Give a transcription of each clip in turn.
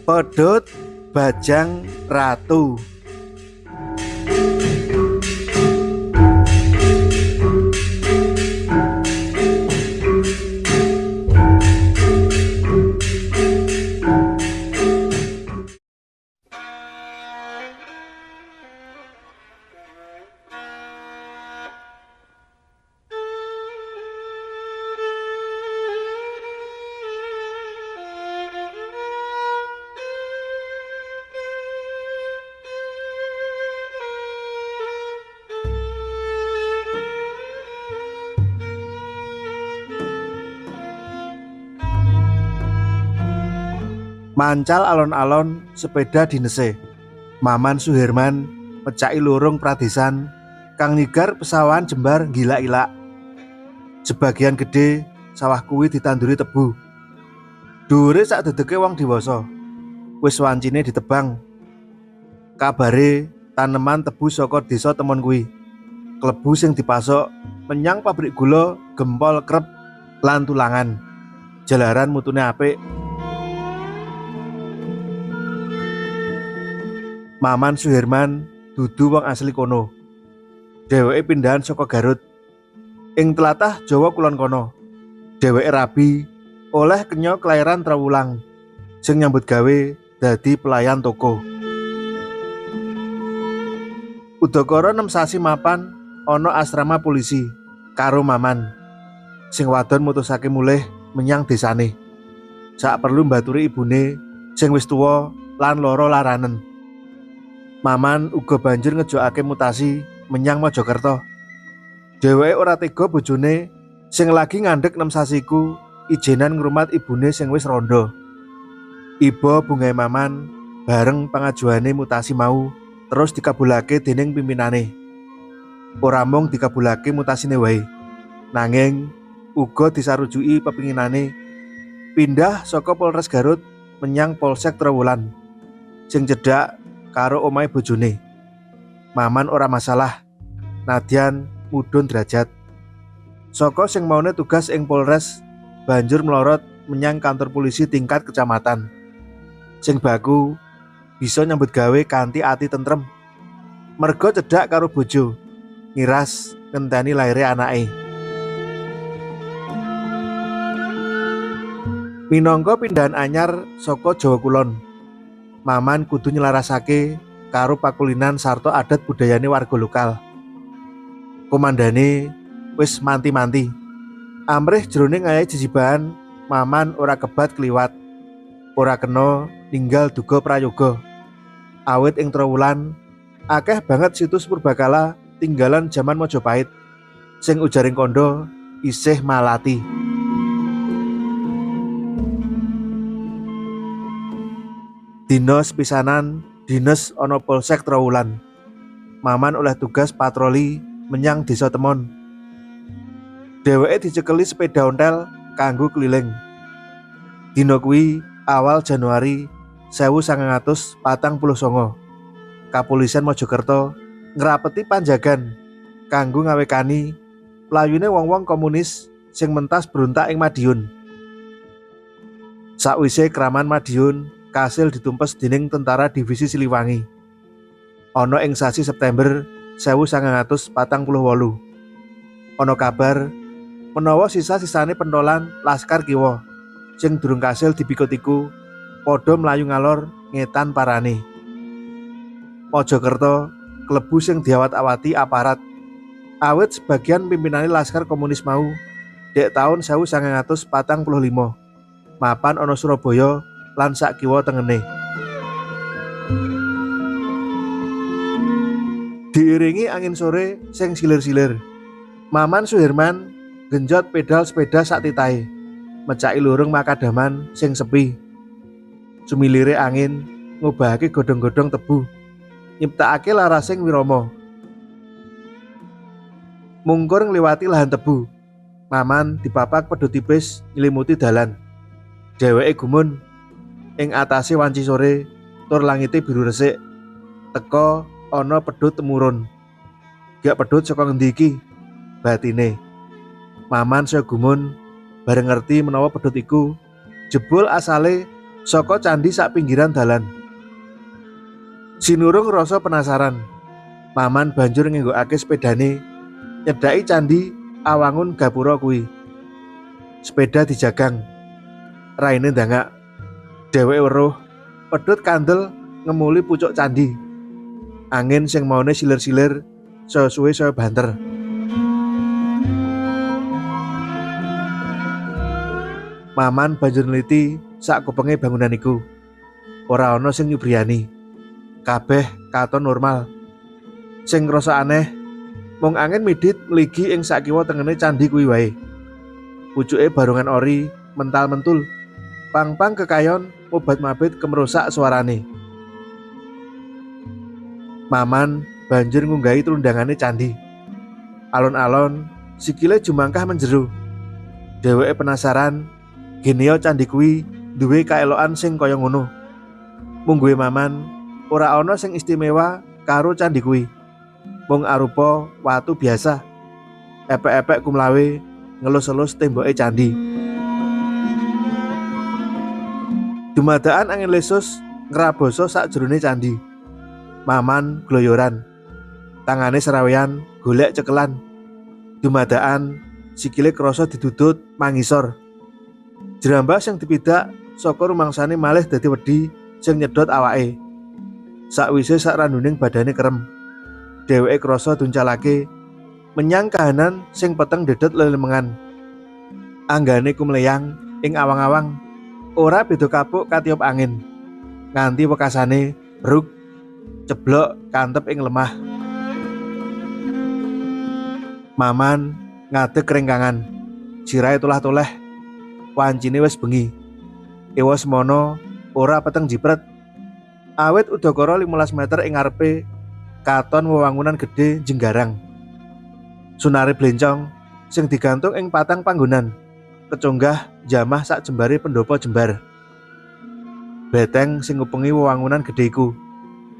Pedhot Bajang Ratu. Mancal alon-alon sepeda dinese. Maman Suherman mecai lorong pradesan kang nyigar pesawahan jembar gila-ilak. Sebagian gede sawah kuwi ditanduri tebu. Dhuwure sak dedeke wong dewasa. Wis wancine ditebang. Kabare taneman tebu saka desa temon kuwi. Klebu sing dipasok menyang pabrik gula Gempol Krep lan Tulangan. Jalaran mutune apik. Maman Suherman dudu wong asli kono. Dheweke pindahan saka Garut. Ing tlatah Jawa kulon kono. Dheweke rabi oleh kenya kelahiran Trowulang sing nyambut gawe dadi pelayan toko. Udakara 6 sasi mapan ana asrama polisi karo Maman. Sing wadon mutusake mulih menyang desane. Sak perlu mbaturi ibune sing wis tuwa lan lara laranen. Maman uga banjur ngejokake mutasi menyang Mojokerto. Dheweke ora tega bojone sing lagi ngandhek 6 sasiku ijenan ngrumat ibune sing wis randha. Iba bungahe Maman bareng pangajuane mutasi mau terus dikabulake dening pimpinane. Ora mung dikabulake mutasine wae, nanging uga disarujuki pepinginane pindah saka Polres Garut menyang Polsek Trowulan sing cedhak karo omahe bojone. Maman ora masalah, nadyan mudhun derajat. Saka sing maune tugas ing Polres banjur melorot menyang kantor polisi tingkat kecamatan. Sing baku bisa nyambut gawe kanthi ati tentrem. Merga cedhak karo bojo, ngiras ngenteni laire anake. Minangka pindahan anyar saka Jawa Kulon, Maman kudu nyelarasake karo pakulinan sarta adat budayane warga lokal. Komandane wis manti-manti. Amrih jroning ngayahi jejibahan, Maman ora kebat kliwat. Ora kena ninggal duga prayoga. Awit ing Trowulan akeh banget situs purbakala tinggalan jaman Majapahit sing ujaring kandha isih malati. Dina sepisanan dinas ana Polsek Trowulan. Maman oleh tugas patroli menyang desa temon. Dheweke dicekeli sepeda ontel kanggo keliling. Dina kuwi awal Januari 1949. Kapolisian Mojokerto ngrapeti panjagan kanggo ngawekani playune wong-wong komunis sing mentas beruntak ing Madiun. Sakwise kraman Madiun kasil ditumpes dening tentara divisi Siliwangi. Ana ing sasi September 1948. Ana kabar menawa sisa-sisane pentolan Laskar Kiwa sing durung kasil dipikut iku padha mlayu ngalor ngetan parane. Mojokerto klebu sing diawat-awati aparat. Awit sebagian pimpinane Laskar Komunis mau dek taun 1945 mapan ana Surabaya lan sak kiwa tengene. Diiringi angin sore sing silir-silir, Maman Suherman genjot pedal sepeda sak titahe, mecaki lurung makadaman sing sepi. Sumilire angin ngobahake godhong-godhong tebu, nyiptakake larasing wirama. Mungkur ngliwati lahan tebu, Maman dipapak pedhot tipis nyelimuti dalan. Dheweke gumun. Ing atase wanci sore tur langite biru resik. Teka ana pedhot temurun. Gak pedhot saka ngendi iki? Batine. Maman saya gumun bareng ngerti menawa pedhot iku jebul asale saka candhi sak pinggiran dalan. Sinurung rasa penasaran, Maman banjur ngenggokake sepedane nyedhaki candhi awangun gapura kuwi. Sepeda dijagang, raine ndangak. Dheweke weruh pedhot kandel ngemuli pucuk candhi. Angin sing maune silir-silir suwe-suwe saya banter. Maman banjur neliti sak kupenge bangunan iku. Ora ana sing nyubriyani. Kabeh katon normal. Sing ngrasa aneh mung angin midhit mligi ing sakiwa tengene candhi kuwi wae. Pucuke barongan ori mental-mentul. Pang-pang kekayon mobat-mabit kemrusak suarane. Maman banjur ngunggahi telundangane candhi. Alon-alon sikile jumangkah menjero. Dheweke penasaran, geneo candhi kuwi duwe kaelokan sing kaya ngono. Mungguhe Maman ora ana sing istimewa karo candhi kuwi. Mung arupa watu biasa. Epek-epek kumlawe ngelus-elus temboke candhi. Dumadakan angin lesus ngraboso sakjerone candhi. Maman gloyoran. Tangane serawean golek cekelan. Dumadakan sikile krasa didudut mangisor. Jerambah sing dipidak saka rumangsane malih dadi wedi sing nyedot awake. Sakwise sak randuning badane kerem, dheweke krasa duncalake menyang kahanan sing peteng dedet lelemengan. Anggane kumleyang ing awang-awang, ora beda kapuk katiup angin. Nganti wekasane bruk ceblok kantep ing lemah. Maman ngadeg rengkangan, sirahe tulah-tuleh. Wancine wis bengi. Ewa semono ora peteng jipret. Awit udakara 15 meter ing ngarepe katon wewangunan gedhe jenggarang. Sunare blencong sing digantung ing patang panggonan, kecunggah jamah sak jembare pendopo jembar. Beteng sing ngupengi wewangunan gedhe iku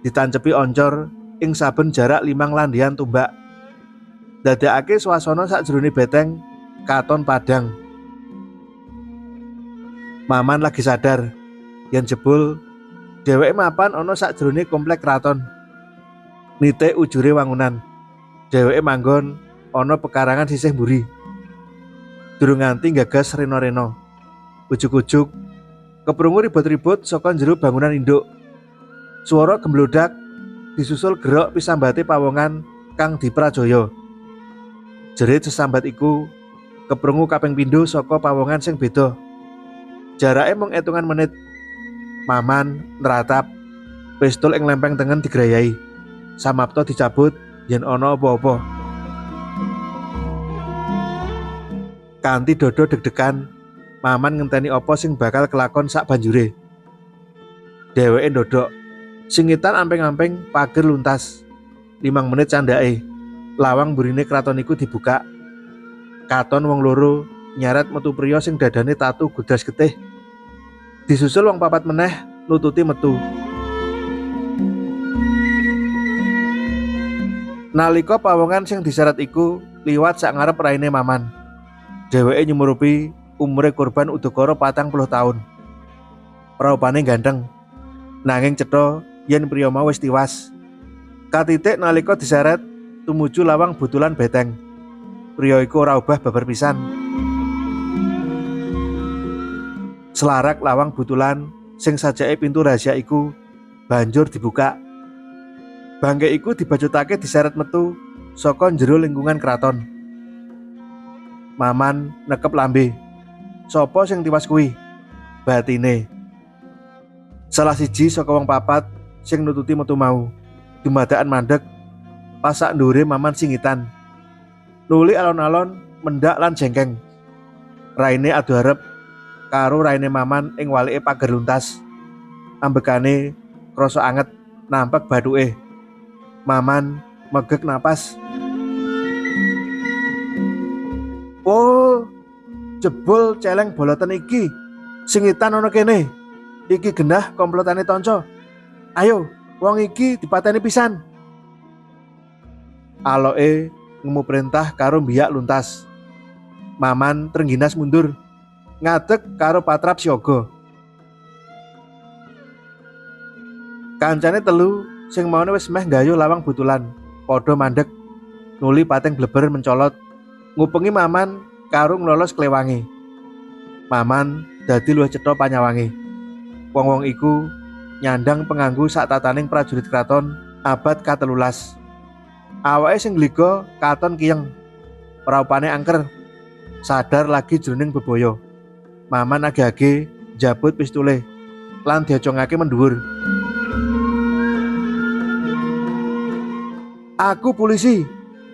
ditancepi oncor ing saben jarak 5 landian tumbak. Dadekake swasana sakjerone beteng katon padang. Maman lagi sadar yen jebul dheweke mapan ana sakjerone komplek kraton. Nitik ujure wangunan, dheweke manggon ana pekarangan sisih mburi. Durung nganti gagas rena-rena. Ujug-ujug keprungu ribut-ribut saka njero bangunan induk. Swara gemblodak disusul gerok pisambate pawongan kang diprajaya. Jerit sesambat iku keprungu kaping pindho saka pawongan sing beda. Jarake mung etungan menit. Maman neratap, pistol ing lempeng tengen digrayai. Samapta dicabut yen ana apa-apa. Kanthi dodo deg-degan, Maman ngenteni apa sing bakal kelakon sak banjure. Dheweke ndodok, singitan amping-amping pager luntas. 5 menit candhake, lawang burine kraton iku dibuka. Katon wong loro nyaret metu priya sing dadane tatu gudras getih. Disusul wong papat meneh nututi metu. Nalika pawongan sing diseret iku liwat sak ngarep raine Maman, dheweke nyumurupi umure korban udakara 40 taun. Raupane ganteng, nanging cetha yen priya mau wis tiwas. Katitik nalika diseret tumuju lawang butulan beteng. Priya iku ora obah babar pisan. Selarak lawang butulan sing sajake pintu rahasia iku banjur dibuka. Bangke iku dibajutake diseret metu saka njero lingkungan kraton. Maman nekep lambe. Sopo sing tiwas kuwi? Batine. Salah siji saka wong papat sing nututi metu mau. Dumadakan mandeg pas sak ndhure Maman singitan. Nuli alon-alon mendak lan jengkeng. Raine adu harep karo raine Maman ing walike pager luntas. Ambekane krasa anget nampak bathuke. Maman megek napas. Oh, jebul celeng boloten iki. Singitan ana kene. Iki genah komplotane Tonco. Ayo, wong iki dipateni pisan. Aloke ngemu perintah karo mbiyak luntas. Maman trengginas mundur, ngadeg karo patrap siaga. Kancane telu sing maune wis meh nggayuh lawang butulan, padha mandeg nuli pateng bleber mencolot ngupengi Maman karo nglolos klewange. Maman dadi luwih cetha panyawange. Wong-wong iku nyandang penganggu sak tataning prajurit kraton abad ka-13. Awake sing gliga katon kiyeng, praupane angker, sadar lagi jroning bebaya. Maman age-age njabut pistule lan diacongake mendhuwur. "Aku polisi,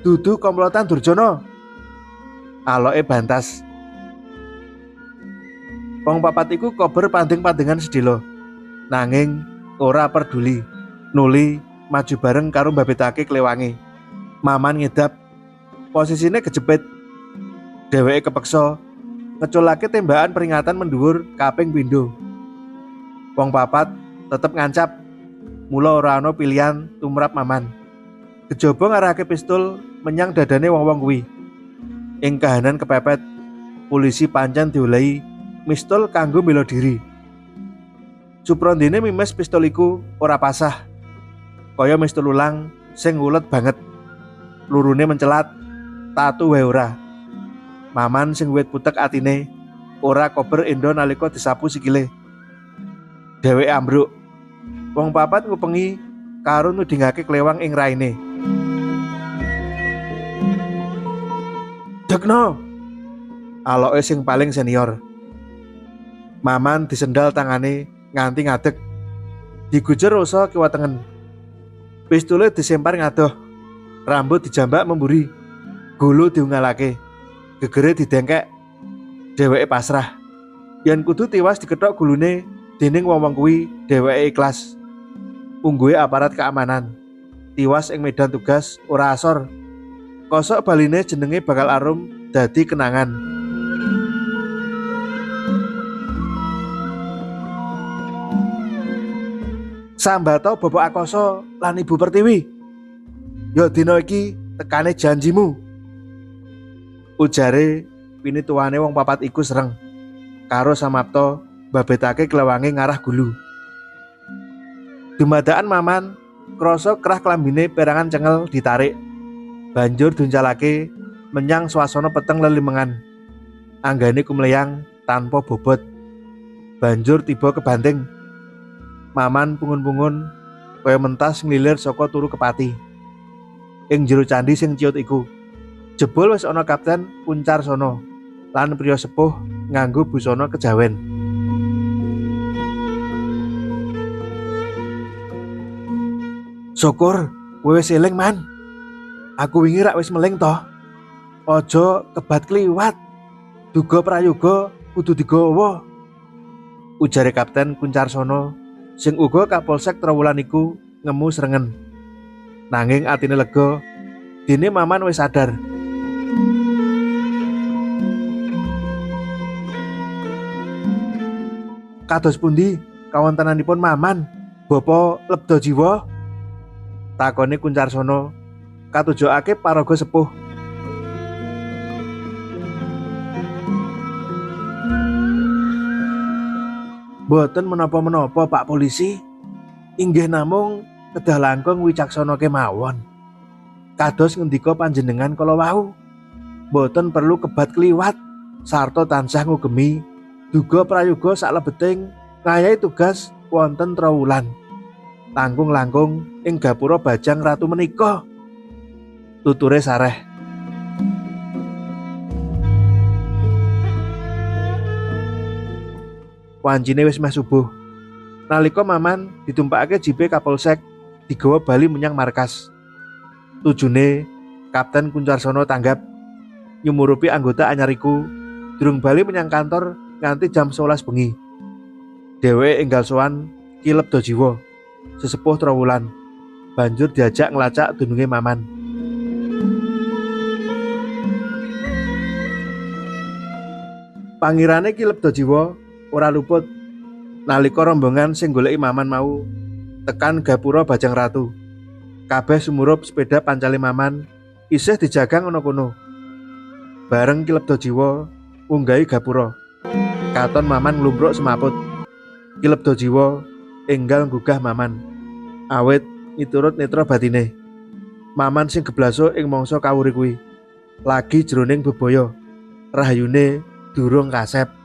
dudu komplotan Durjana," aloke bantas. Wong papat iku kober panding-pandingan sedhela, nanging ora peduli, nuli maju bareng karo mbabetake klewange. Maman ngedap, posisine kejepit. Dheweke kepeksa ngeculake tembakan peringatan mendhuwur kaping pindho. Wong papat tetep ngancap, mula ora ana pilihan tumrap Maman. Kejaba ngarahake pistol menyang dadane wong-wong kuwi. Ing kahanan kepepet, polisi pancen diolehi pistol kanggo mbela diri. Suprandene mimes pistol iku ora pasah, kaya pistol ulang sing ulet banget. Lurune mencelat, tatu wae ora. Maman sing wit putek atine ora kober endo nalika disapu sikile. Dheweke ambruk. Wong papat ngupengi karo nudingake klewang ing raine. "Dekno!" aloke sing paling senior. Maman disendal tangane nganti ngadeg. Digujer rasa kiwa tengen. Pistole disempar ngadoh. Rambut dijambak memburi. Gulu diungalake. Gegere didengkek. Dheweke pasrah. Yen kudu tiwas dikethok gulune dening wong-wong kuwi, dheweke ikhlas. Ungguhe aparat keamanan. Tiwas ing medan tugas ora asor. Kosok baline jenenge bakal arum dadi kenangan. "Sambato Bapak Akoso lan Ibu Pertiwi. Yo dina iki tekane janjimu," ujare pinituane wong papat iku sereng. Karo samapta mbabetake klewange ngarah gulu. Dumadakan Maman krasa kerah klambine perangan cengel ditarik. Banjur duncalake menyang swasana peteng lelimengan. Anggane kumleyang tanpa bobot. Banjur tiba kebanting. Maman pungun-pungun kaya mentas nglilir saka turu kepati. Ing jero candhi sing ciut iku, jebul wis ana Kapten Kuncarsana lan priya sepuh nganggo busana kejawen. "Syukur kowe wis eling, Man. Aku wingi rak wis meling toh. Aja kebat kliwat. Duga prayoga kudu digawa," ujare Kapten Kuncarsana sing uga Kapolsek Trowulan iku ngemu srengen. Nanging atine lega dene Maman wis sadar. "Kados pundi kawontenanipun Maman, Bapa Lebda Jiwa?" takone Kuncarsana katujokake paraga sepuh. "Boten menapa-menapa Pak Polisi, inggih namung kedah langkung wicaksana kemawon. Kados ngendika panjenengan kala wau, boten perlu kebat kliwat sarta tansah ngugemi duga prayoga saklebeting ngayahi tugas wonten Trowulan. Langkung-langkung ing gapura Bajang Ratu menika," tuture sareh. Wancine wis meh subuh. Nalika Maman ditumpakake jipe Kapolsek digawa bali menyang markas. Tujune Kapten Kuncarsana tanggap nyumurupi anggota anyar iku durung bali menyang kantor nganti jam 11 bengi. Dheweke enggal sowan Ki Lebda Jiwa, sesepuh Trowulan, banjur diajak nglacak dununge Maman. Pangirane Ki Lebda Jiwa ora luput nalika rombongan sing goleki Maman mau tekan gapura Bajang Ratu. Kabeh sumurup sepeda pancale Maman isih dijagang ana kono. Bareng Ki Lebda Jiwa ngunggahi gapura, katon Maman nglumpruk semaput. Ki Lebda Jiwa enggal nggugah Maman. Awit miturut netra batine, Maman sing geblaso ing mangsa kawuri kuwi lagi jroning bebaya, rahayune durung kasep.